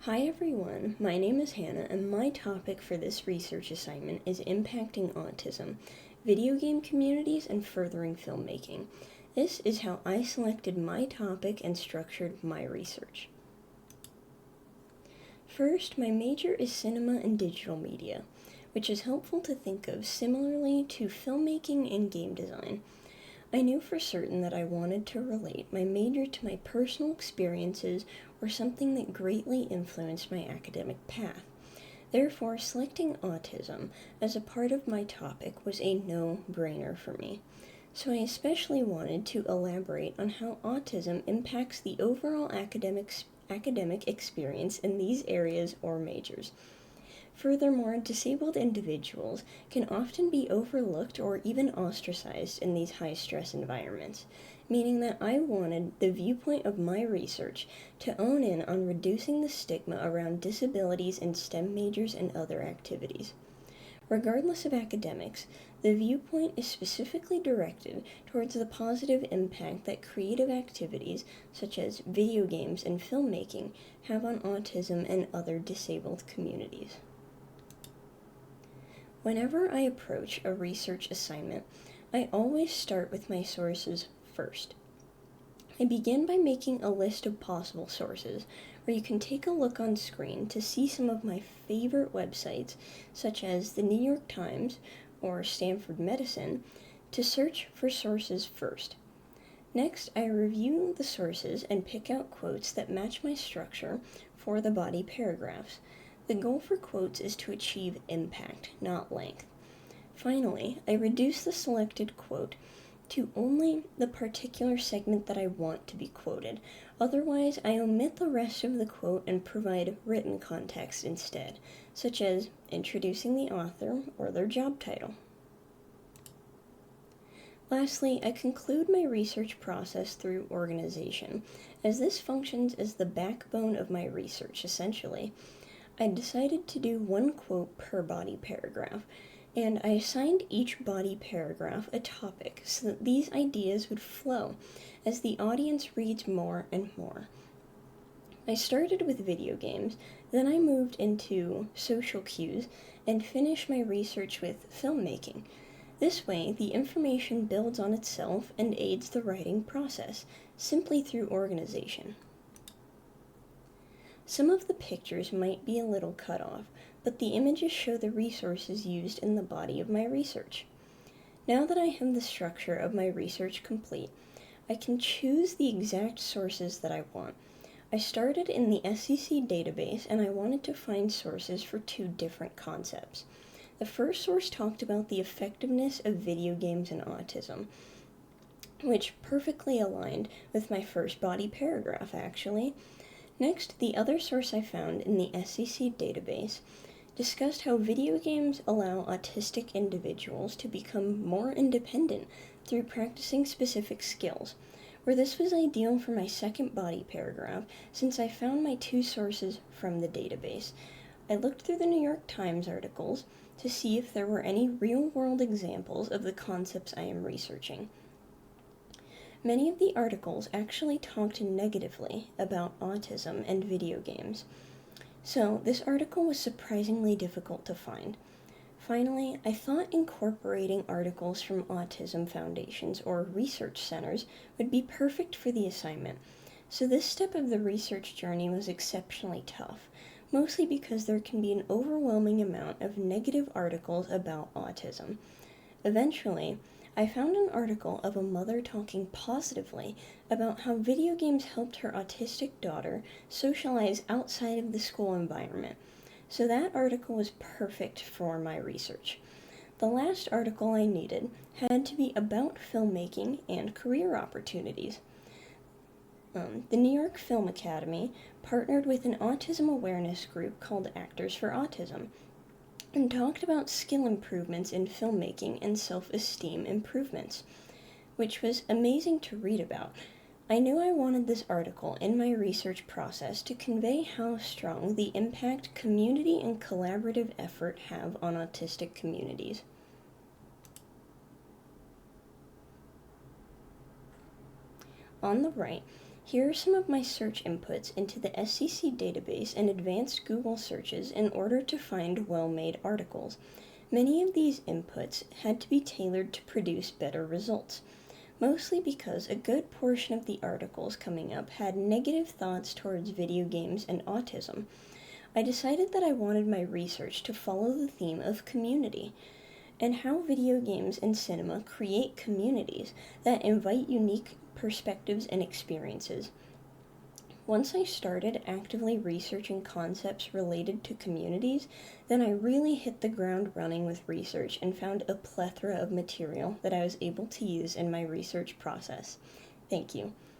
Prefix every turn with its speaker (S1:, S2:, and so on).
S1: Hi everyone, my name is Hannah and my topic for this research assignment is impacting autism, video game communities, and furthering filmmaking. This is how I selected my topic and structured my research. First, my major is cinema and digital media, which is helpful to think of similarly to filmmaking and game design. I knew for certain that I wanted to relate my major to my personal experiences or something that greatly influenced my academic path. Therefore, selecting autism as a part of my topic was a no-brainer for me. So I especially wanted to elaborate on how autism impacts the overall academic experience in these areas or majors. Furthermore, disabled individuals can often be overlooked or even ostracized in these high-stress environments, meaning that I wanted the viewpoint of my research to own in on reducing the stigma around disabilities in STEM majors and other activities. Regardless of academics, the viewpoint is specifically directed towards the positive impact that creative activities such as video games and filmmaking have on autism and other disabled communities. Whenever I approach a research assignment, I always start with my sources first. I begin by making a list of possible sources, where you can take a look on screen to see some of my favorite websites, such as the New York Times or Stanford Medicine, to search for sources first. Next, I review the sources and pick out quotes that match my structure for the body paragraphs. The goal for quotes is to achieve impact, not length. Finally, I reduce the selected quote to only the particular segment that I want to be quoted. Otherwise, I omit the rest of the quote and provide written context instead, such as introducing the author or their job title. Lastly, I conclude my research process through organization, as this functions as the backbone of my research, essentially. I decided to do one quote per body paragraph, and I assigned each body paragraph a topic so that these ideas would flow as the audience reads more and more. I started with video games, then I moved into social cues, and finished my research with filmmaking. This way, the information builds on itself and aids the writing process, simply through organization. Some of the pictures might be a little cut off, but the images show the resources used in the body of my research. Now that I have the structure of my research complete, I can choose the exact sources that I want. I started in the SCC database and I wanted to find sources for two different concepts. The first source talked about the effectiveness of video games and autism, which perfectly aligned with my first body paragraph, actually. Next, the other source I found in the SCC database discussed how video games allow autistic individuals to become more independent through practicing specific skills, where this was ideal for my second body paragraph since I found my two sources from the database. I looked through the New York Times articles to see if there were any real-world examples of the concepts I am researching. Many of the articles actually talked negatively about autism and video games, so this article was surprisingly difficult to find. Finally, I thought incorporating articles from autism foundations or research centers would be perfect for the assignment, so this step of the research journey was exceptionally tough, mostly because there can be an overwhelming amount of negative articles about autism. Eventually, I found an article of a mother talking positively about how video games helped her autistic daughter socialize outside of the school environment, so that article was perfect for my research. The last article I needed had to be about filmmaking and career opportunities. The New York Film Academy partnered with an autism awareness group called Actors for Autism, and talked about skill improvements in filmmaking and self-esteem improvements, which was amazing to read about. I knew I wanted this article in my research process to convey how strong the impact community and collaborative effort have on autistic communities. On the right, Here are some of my search inputs into the SCC database and advanced Google searches in order to find well-made articles. Many of these inputs had to be tailored to produce better results, mostly because a good portion of the articles coming up had negative thoughts towards video games and autism. I decided that I wanted my research to follow the theme of community and how video games and cinema create communities that invite unique perspectives and experiences. Once I started actively researching concepts related to communities, then I really hit the ground running with research and found a plethora of material that I was able to use in my research process. Thank you.